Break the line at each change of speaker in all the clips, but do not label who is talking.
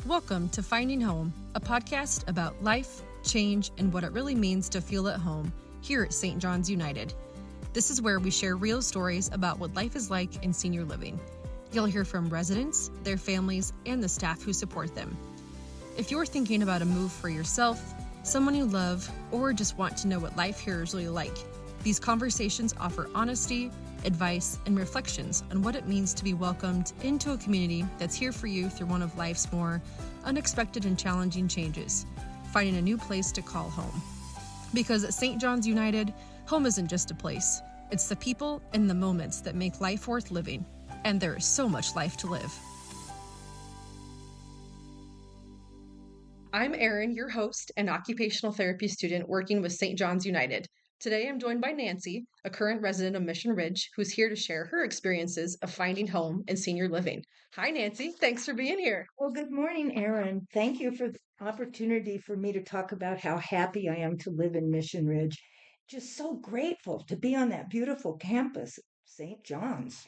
Welcome to Finding Home, a podcast about life, change, and what it really means to feel at home here at St. John's United. This is where we share real stories about what life is like in senior living. You'll hear from residents, their families, and the staff who support them. If you're thinking about a move for yourself, someone you love, or just want to know what life here is really like, these conversations offer honesty, advice, and reflections on what it means to be welcomed into a community that's here for you through one of life's more unexpected and challenging changes, finding a new place to call home. Because at St. John's United, home isn't just a place. It's the people and the moments that make life worth living. And there is so much life to live. I'm Erin, your host and occupational therapy student working with St. John's United. Today I'm joined by Nancy, a current resident of Mission Ridge, who's here to share her experiences of finding home in senior living. Hi, Nancy. Thanks for being here.
Well, good morning, Erin. Thank you for the opportunity for me to talk about how happy I am to live in Mission Ridge. Just so grateful to be on that beautiful campus, St. John's.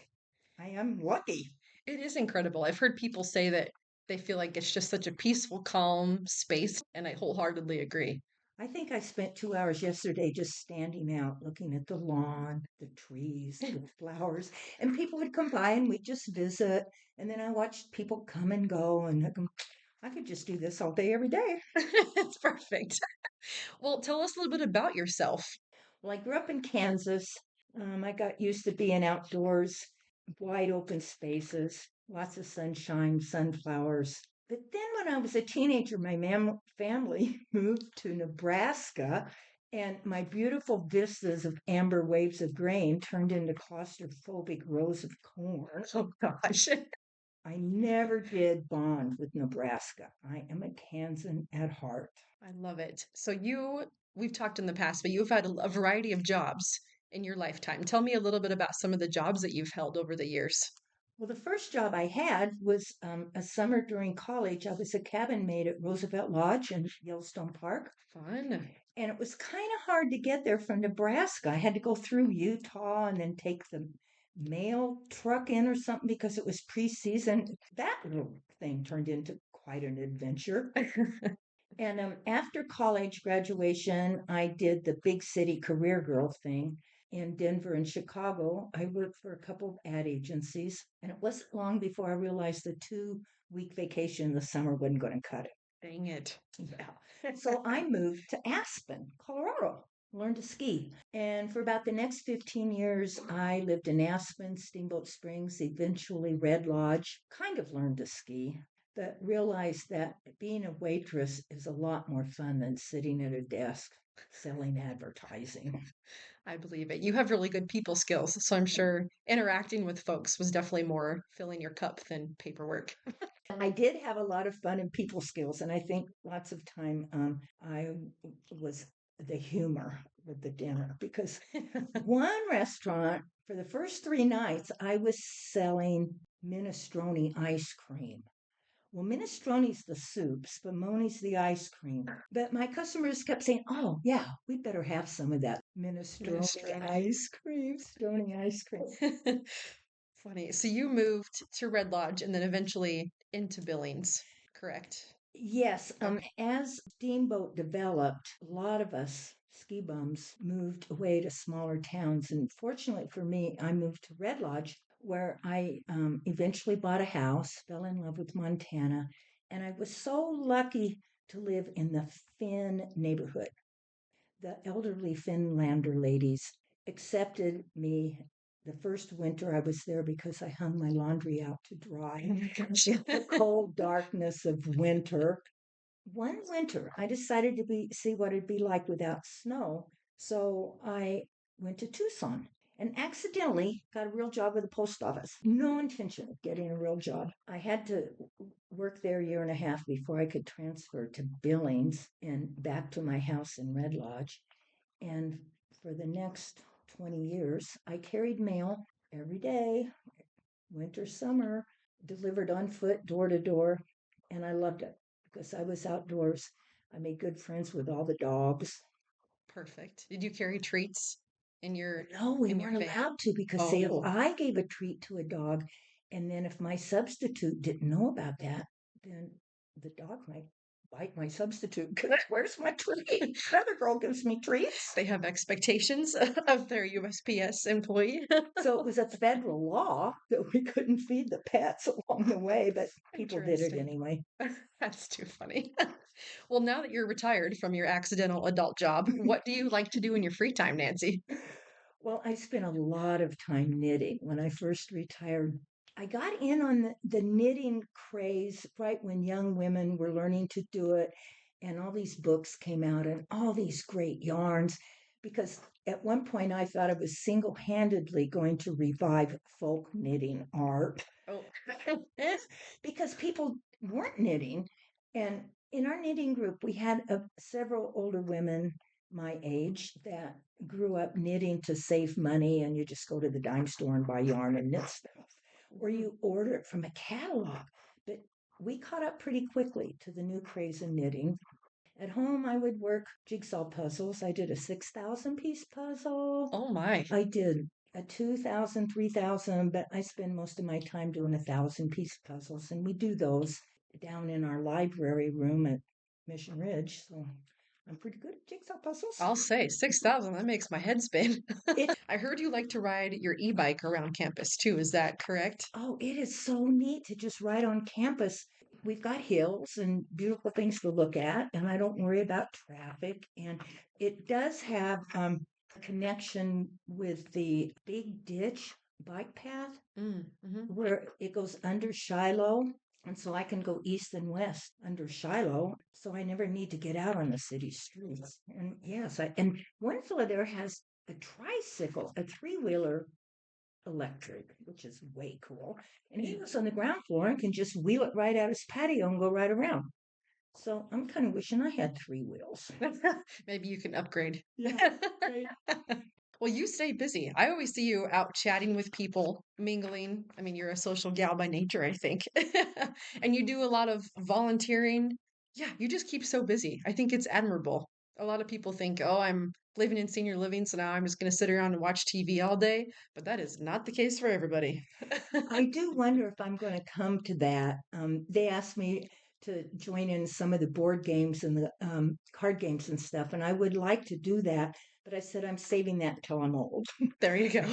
I am lucky.
It is incredible. I've heard people say that they feel like it's just such a peaceful, calm space, and I wholeheartedly agree.
I think I spent 2 hours yesterday just standing out, looking at the lawn, the trees, the flowers, and people would come by and we'd just visit. And then I watched people come and go, and I could just do this all day, every day.
It's perfect. Well, tell us a little bit about yourself.
Well, I grew up in Kansas. I got used to being outdoors, wide open spaces, lots of sunshine, sunflowers. But then when I was a teenager, my family moved to Nebraska, and my beautiful vistas of amber waves of grain turned into claustrophobic rows of corn.
Oh, gosh.
I never did bond with Nebraska. I am a Kansan at heart.
I love it. So we've talked in the past, but you've had a variety of jobs in your lifetime. Tell me a little bit about some of the jobs that you've held over the years.
Well, the first job I had was a summer during college. I was a cabin maid at Roosevelt Lodge in Yellowstone Park.
Fun.
And it was kind of hard to get there from Nebraska. I had to go through Utah and then take the mail truck in or something because it was preseason. That little thing turned into quite an adventure. And after college graduation, I did the big city career girl thing in Denver and Chicago. I worked for a couple of ad agencies, and it wasn't long before I realized the 2 week vacation in the summer wasn't going to cut it.
Dang it.
Yeah. So I moved to Aspen, Colorado, learned to ski. And for about the next 15 years, I lived in Aspen, Steamboat Springs, eventually Red Lodge, kind of learned to ski, but realized that being a waitress is a lot more fun than sitting at a desk selling advertising.
I believe it. You have really good people skills, so I'm sure interacting with folks was definitely more filling your cup than paperwork.
I did have a lot of fun and people skills, and I think lots of time I was the humor with the dinner because one restaurant for the first 3 nights I was selling minestrone ice cream. Well, minestrone's the soup, spumoni's the ice cream. But my customers kept saying, "Oh, yeah, we better have some of that minestrone
Minestrone.
ice cream, minestrone ice cream."
Funny. So you moved to Red Lodge and then eventually into Billings, correct?
Yes,
Okay.
as Steamboat developed, a lot of us ski bums moved away to smaller towns. And fortunately for me, I moved to Red Lodge, where I eventually bought a house, fell in love with Montana, and I was so lucky to live in the Finn neighborhood. The elderly Finlander ladies accepted me the first winter I was there because I hung my laundry out to dry.
Oh my gosh. Yeah.
The cold darkness of winter. One winter, I decided to see what it'd be like without snow. So I went to Tucson and accidentally got a real job with the post office. No intention of getting a real job. I had to work there a year and a half before I could transfer to Billings and back to my house in Red Lodge. And for the next 20 years, I carried mail every day, winter, summer, delivered on foot, door to door, and I loved it because I was outdoors. I made good friends with all the dogs.
Perfect. Did you carry treats in your
No, we
in your
weren't
van?
allowed to because, say, if
Oh,
I gave a treat to a dog, and then if my substitute didn't know about that, then the dog might bite my substitute because where's my treat? Another girl gives me treats.
They have expectations of their USPS employee.
So it was a federal law that we couldn't feed the pets along the way, but people did it
Interesting.
anyway.
That's too funny. Well, now that you're retired from your accidental adult job, what do you like to do in your free time, Nancy?
Well, I spent a lot of time knitting when I first retired. I got in on the knitting craze right when young women were learning to do it, and all these books came out and all these great yarns. Because at one point I thought I was single handedly going to revive folk knitting art
Oh,
because people weren't knitting. And in our knitting group, we had several older women my age that grew up knitting to save money, and you just go to the dime store and buy yarn and knit stuff, or you order it from a catalog. But we caught up pretty quickly to the new craze in knitting. At home, I would work jigsaw puzzles. I did a 6,000 piece puzzle.
oh my.
I did a 2,000, 3,000, but I spend most of my time doing 1,000 piece puzzles. And we do those down in our library room at Mission Ridge. So I'm pretty good at jigsaw puzzles.
I'll say 6,000. That makes my head spin.
It,
I heard you like to ride your e-bike around campus too. Is that correct?
oh, it is so neat to just ride on campus. We've got hills and beautiful things to look at, and I don't worry about traffic. And it does have a connection with the Big Ditch bike path
Mm-hmm.
where it goes under Shiloh. And so I can go east and west under Shiloh. So I never need to get out on the city streets. And yes, and one fellow there has a tricycle, a three-wheeler electric, which is way cool. And he lives on the ground floor and can just wheel it right out his patio and go right around. So I'm kind of wishing I had three wheels.
Maybe you can upgrade.
Yeah, right.
Well, you stay busy. I always see you out chatting with people, mingling. I mean, you're a social gal by nature, I think. And you do a lot of volunteering. Yeah, you just keep so busy. I think it's admirable. A lot of people think, oh, I'm living in senior living, so now I'm just going to sit around and watch TV all day. But that is not the case for everybody.
I do wonder if I'm going to come to that. They asked me to join in some of the board games and the card games and stuff, and I would like to do that. But I said I'm saving that until I'm old.
There you go.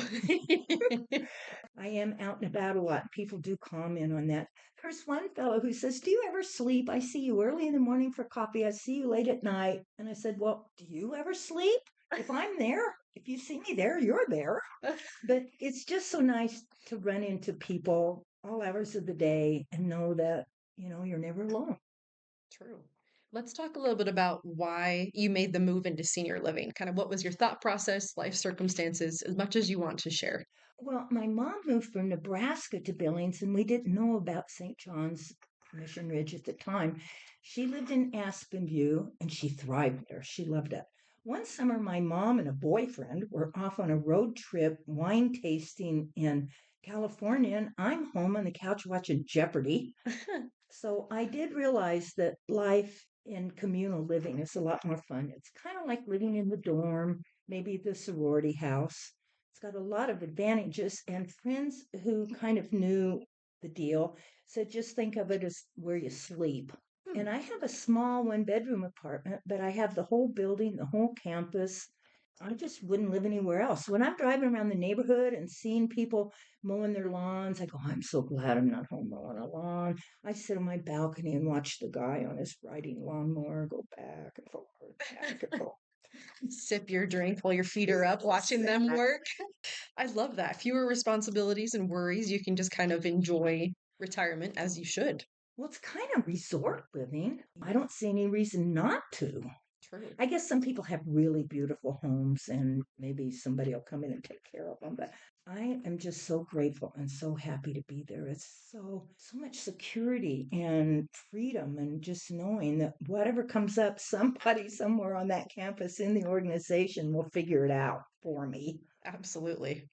I am out and about a lot. People do comment on that. There's one fellow who says, "Do you ever sleep? I see you early in the morning for coffee. I see you late at night." And I said, "Well, do you ever sleep? If I'm there, if you see me there, you're there." But it's just so nice to run into people all hours of the day and know that, you're never alone.
True. Let's talk a little bit about why you made the move into senior living. Kind of what was your thought process, life circumstances, as much as you want to share.
Well, my mom moved from Nebraska to Billings, and we didn't know about St. John's Mission Ridge at the time. She lived in Aspen View, and she thrived there. She loved it. One summer, my mom and a boyfriend were off on a road trip wine tasting in California, and I'm home on the couch watching Jeopardy. So I did realize that life in communal living is a lot more fun. It's kind of like living in the dorm, maybe the sorority house. It's got a lot of advantages, and friends who kind of knew the deal said just think of it as where you sleep.
Hmm.
And I have a small one-bedroom apartment, but I have the whole building, the whole campus. I just wouldn't live anywhere else. When I'm driving around the neighborhood and seeing people mowing their lawns, I go, I'm so glad I'm not home mowing a lawn. I sit on my balcony and watch the guy on his riding lawnmower go back and forth, back and forth.
Sip your drink while your feet are up, watching them work. I love that. Fewer responsibilities and worries. You can just kind of enjoy retirement as you should.
Well, it's kind of resort living. I don't see any reason not to.
True.
I guess some people have really beautiful homes and maybe somebody will come in and take care of them. But I am just so grateful and so happy to be there. It's so much security and freedom and just knowing that whatever comes up, somebody somewhere on that campus in the organization will figure it out for me.
Absolutely.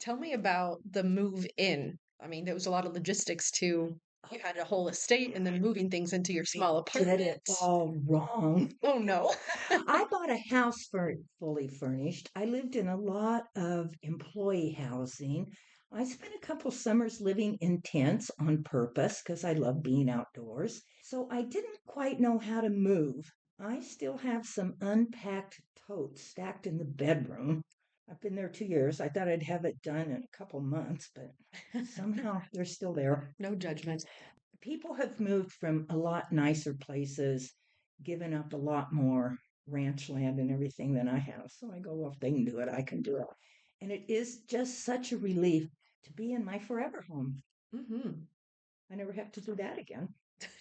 Tell me about the move in. I mean, there was a lot of logistics too. You had a whole estate and then moving things into your small
Did it
apartment.
all wrong.
Oh no.
I bought a house fully furnished. I lived in a lot of employee housing. I spent a couple summers living in tents on purpose because I love being outdoors. So I didn't quite know how to move. I still have some unpacked totes stacked in the bedroom. I've been there 2 years. I thought I'd have it done in a couple months, but somehow they're still there.
No judgment.
People have moved from a lot nicer places, given up a lot more ranch land and everything than I have. So I go, well, if they can do it, I can do it. And it is just such a relief to be in my forever home.
Mm-hmm.
I never have to do that again.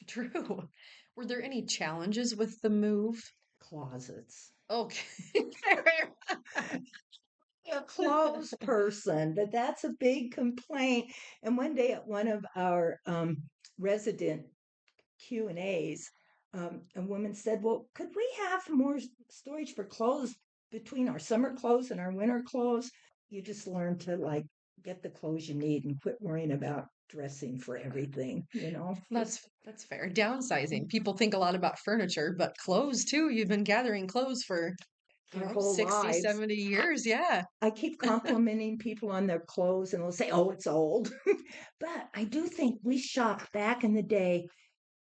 True. Were there any challenges with the move?
Closets.
Okay.
A clothes person, but that's a big complaint. And one day at one of our resident Q&As, a woman said, well, could we have more storage for clothes between our summer clothes and our winter clothes? You just learn to like get the clothes you need and quit worrying about dressing for everything.
That's fair. Downsizing. People think a lot about furniture, but clothes too. You've been gathering clothes for,
Our whole
60,
lives.
70 years. Yeah.
I keep complimenting people on their clothes and they'll say, oh, it's old. But I do think we shopped back in the day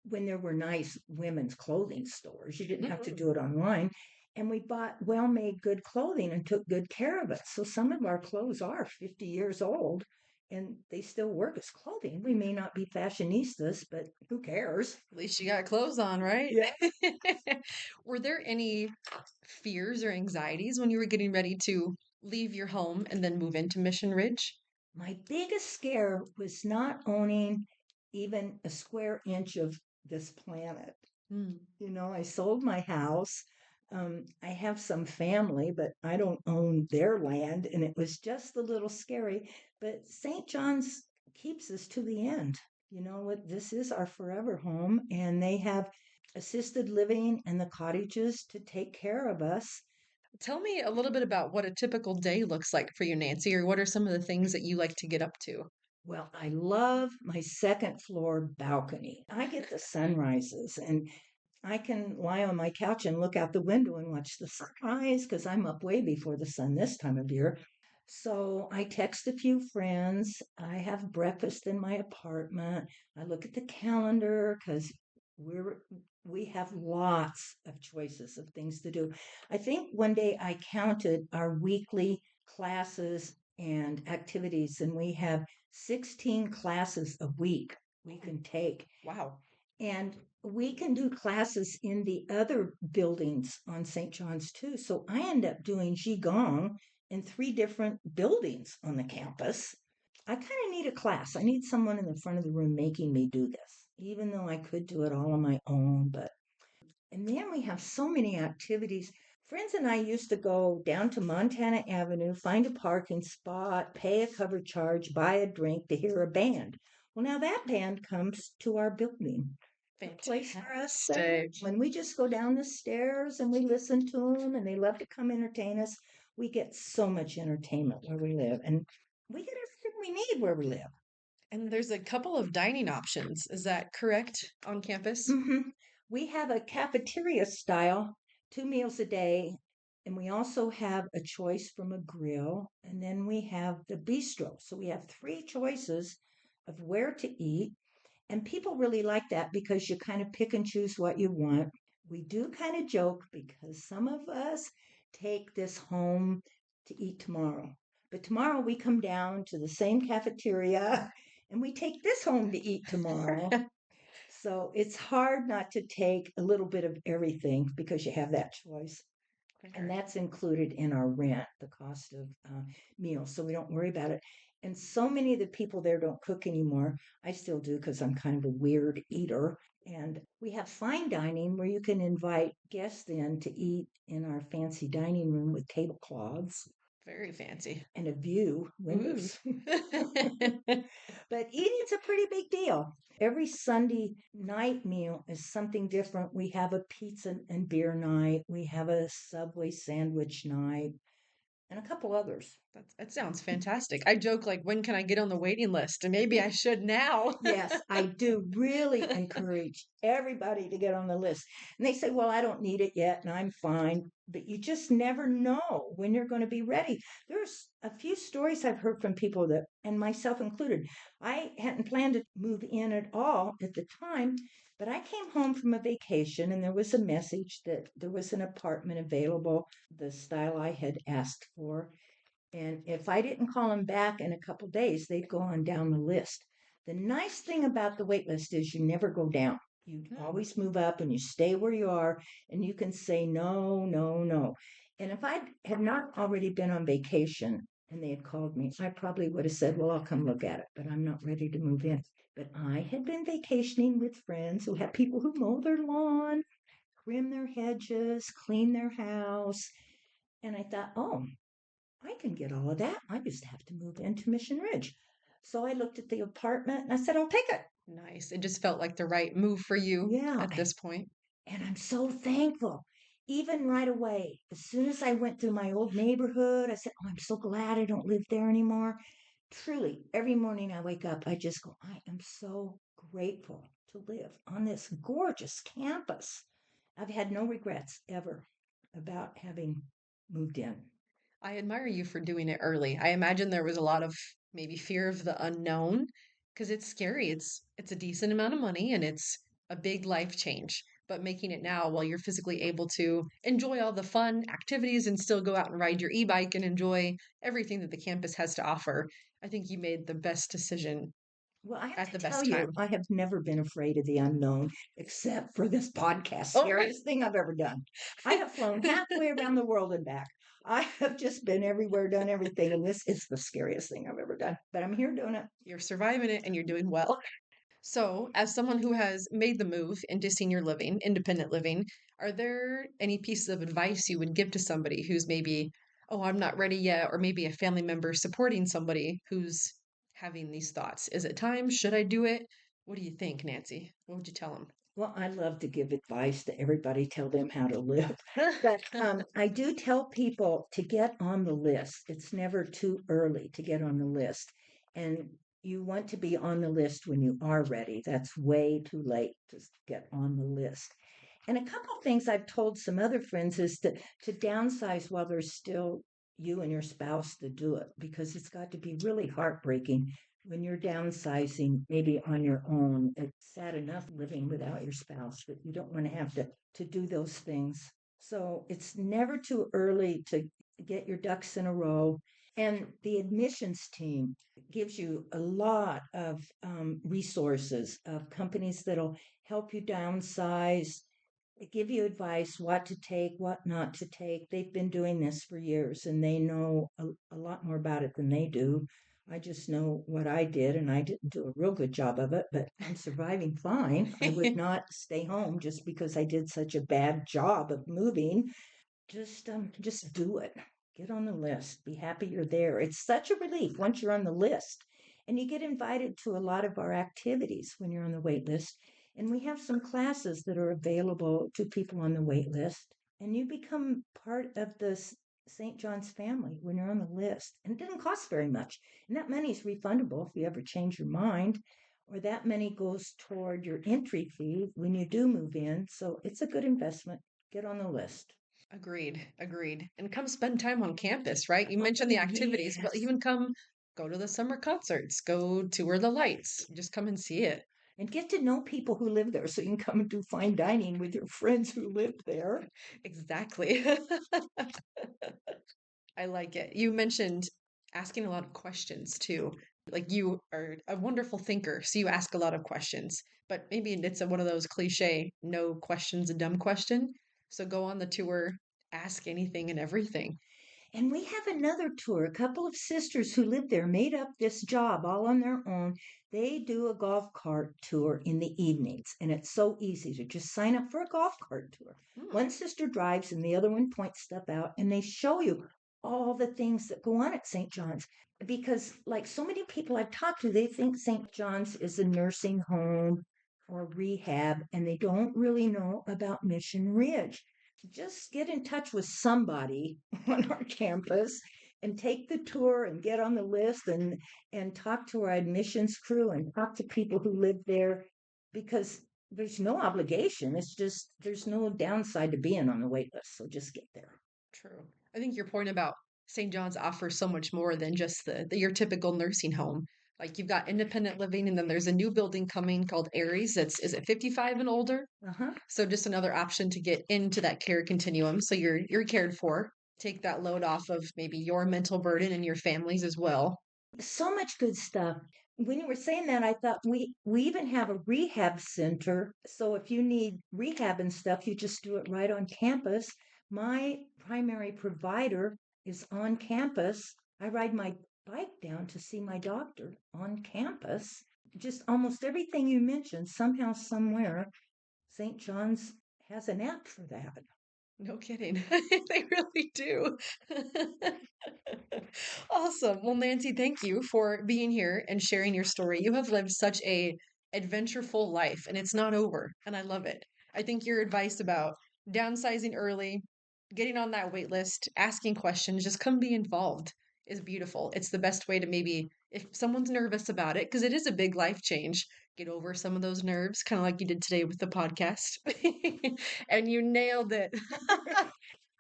when there were nice women's clothing stores. You didn't have to do it online. And we bought well made good clothing and took good care of it. So some of our clothes are 50 years old and they still work as clothing. We may not be fashionistas, but who cares?
At least you got clothes on, right?
Yeah.
Were there any fears or anxieties when you were getting ready to leave your home and then move into Mission Ridge?
My biggest scare was not owning even a square inch of this planet.
Mm.
I sold my house. I have some family, but I don't own their land. And it was just a little scary. But St. John's keeps us to the end. You know what? This is our forever home, and they have assisted living and the cottages to take care of us.
Tell me a little bit about what a typical day looks like for you, Nancy, or what are some of the things that you like to get up to?
Well, I love my second floor balcony. I get the sunrises and I can lie on my couch and look out the window and watch the sunrise because I'm up way before the sun this time of year. So I text a few friends. I have breakfast in my apartment. I look at the calendar because we're we have lots of choices of things to do. I think one day I counted our weekly classes and activities, and we have 16 classes a week we can take.
Wow.
And we can do classes in the other buildings on St. John's too. So I end up doing Qigong in 3 different buildings on the campus. I kind of need a class. I need someone in the front of the room making me do this, even though I could do it all on my own. And then we have so many activities. Friends and I used to go down to Montana Avenue, find a parking spot, pay a cover charge, buy a drink to hear a band. Well, now that band comes to our building, a place for us. When we just go down the stairs and we listen to them and they love to come entertain us, we get so much entertainment where we live. And we get everything we need where we live.
And there's a couple of dining options. Is that correct on campus?
Mm-hmm. We have a cafeteria style, 2 meals a day, and we also have a choice from a grill. And then we have the bistro. So we have 3 choices of where to eat. And people really like that because you kind of pick and choose what you want. We do kind of joke because some of us take this home to eat tomorrow. But tomorrow we come down to the same cafeteria and we take this home to eat tomorrow. So it's hard not to take a little bit of everything because you have that choice. And that's included in our rent, the cost of meals. So we don't worry about it. And so many of the people there don't cook anymore. I still do because I'm kind of a weird eater. And we have fine dining where you can invite guests in to eat in our fancy dining room with tablecloths.
Very fancy.
And a view, windows. But eating's a pretty big deal. Every Sunday night meal is something different. We have a pizza and beer night. We have a Subway sandwich night and a couple others.
That sounds fantastic. I joke like, when can I get on the waiting list? And maybe I should now.
Yes, I do really encourage everybody to get on the list. And they say, well, I don't need it yet and I'm fine. but you just never know when you're going to be ready. There's a few stories I've heard from people that, and myself included, I hadn't planned to move in at all at the time, but I came home from a vacation and there was a message that there was an apartment available, the style I had asked for. And if I didn't call them back in a couple days, they'd go on down the list. The nice thing about the wait list is you never go down. You always move up and you stay where you are and you can say no, no, no. And if I had not already been on vacation and they had called me, I probably would have said, well, I'll come look at it, but I'm not ready to move in. But I had been vacationing with friends who had people who mow their lawn, trim their hedges, clean their house. And I thought, oh, I can get all of that. I just have to move into Mission Ridge. So I looked at the apartment and I said, I'll take it.
Nice. It just felt like the right move for you
Yeah.
at this point.
And I'm so thankful. Even right away, as soon as I went through my old neighborhood, I said, oh, I'm so glad I don't live there anymore. Truly, every morning I wake up, I just go, I am so grateful to live on this gorgeous campus. I've had no regrets ever about having moved in.
I admire you for doing it early. I imagine there was a lot of maybe fear of the unknown because it's scary. It's a decent amount of money and it's a big life change. But making it now while you're physically able to enjoy all the fun activities and still go out and ride your e-bike and enjoy everything that the campus has to offer, I think you made the best decision
Well, I have
at
to
the
tell
best
you,
time.
I have never been afraid of the unknown except for this podcast.
Oh,
Scariest thing I've ever done. I have flown halfway around the world and back. I have just been everywhere, done everything, and this is the scariest thing I've ever done. But I'm here doing it.
you're surviving it and you're doing well. So, as someone who has made the move into senior living, independent living, are there any pieces of advice you would give to somebody who's maybe, oh, I'm not ready yet, or maybe a family member supporting somebody who's having these thoughts? Is it time? Should I do it? What do you think, Nancy? What would you tell
Well, I love to give advice to everybody, tell them how to live. But
them?
I do tell people to get on the list. It's never too early to get on the list. And you want to be on the list when you are ready. That's way too late to get on the list. And a couple of things I've told some other friends is to downsize while there's still you and your spouse to do it, because it's got to be really heartbreaking when you're downsizing, maybe on your own. It's sad enough living without your spouse, but you don't want to have to do those things. So it's never too early to get your ducks in a row. And the admissions team gives you a lot of resources of companies that'll help you downsize, give you advice what to take, what not to take. They've been doing this for years and they know a lot more about it than they do. I just know what I did and I didn't do a real good job of it, but I'm surviving fine. I would not stay home just because I did such a bad job of moving. Just do it. Get on the list. Be happy you're there. It's such a relief once you're on the list. And you get invited to a lot of our activities when you're on the wait list. And we have some classes that are available to people on the wait list. And you become part of the St. John's family when you're on the list. And it doesn't cost very much. And that money is refundable if you ever change your mind, or that money goes toward your entry fee when you do move in. So it's a good investment. Get on the list.
Agreed, agreed. And come spend time on campus, right? You mentioned the activities, but
Yes.
even come go to the summer concerts, go tour the lights, just come and see it.
And get to know people who live there so you can come and do fine dining with your friends who live there.
Exactly. I like it. You mentioned asking a lot of questions too. Like you are a wonderful thinker, so you ask a lot of questions. But maybe it's one of those cliche, no question's a dumb question. So go on the tour, ask anything and everything.
And we have another tour. A couple of sisters who live there made up this job all on their own. They do a golf cart tour in the evenings, and it's so easy to just sign up for a golf cart tour.
Hmm.
One sister drives, and the other one points stuff out, and they show you all the things that go on at St. John's. Because, like so many people I've talked to, they think St. John's is a nursing home or rehab, and they don't really know about Mission Ridge. Just get in touch with somebody on our campus and take the tour and get on the list and talk to our admissions crew and talk to people who live there, because there's no obligation. It's just there's no downside to being on the wait list. So just get there.
True. I think your point about St. John's offers so much more than just your typical nursing home. Like you've got independent living, and then there's a new building coming called Aries. That's is it 55 and older?
Uh-huh.
So just another option to get into that care continuum. So you're cared for. Take that load off of maybe your mental burden and your families as well.
So much good stuff. When you were saying that, I thought we even have a rehab center. So if you need rehab and stuff, you just do it right on campus. My primary provider is on campus. I ride my bike down to see my doctor on campus. Just almost everything you mentioned, somehow, somewhere, St. John's has an app for that.
No kidding. They really do. Awesome. Well, Nancy, thank you for being here and sharing your story. You have lived such a adventureful life and it's not over, and I love it. I think your advice about downsizing early, getting on that wait list, asking questions, just come be involved is beautiful. It's the best way to maybe if someone's nervous about it because it is a big life change, get over some of those nerves, kind of like you did today with the podcast. And you nailed it.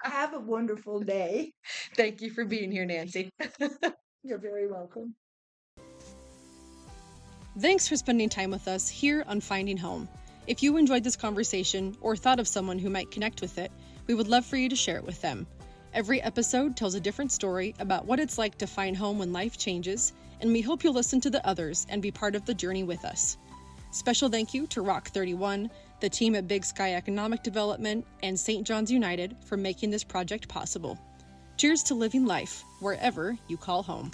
Have a wonderful day.
Thank you for being here, Nancy.
You're very welcome.
Thanks for spending time with us here on Finding Home. If you enjoyed this conversation or thought of someone who might connect with it, we would love for you to share it with them. Every episode tells a different story about what it's like to find home when life changes, and we hope you'll listen to the others and be part of the journey with us. Special thank you to Rock 31, the team at Big Sky Economic Development, and St. John's United for making this project possible. Cheers to living life wherever you call home.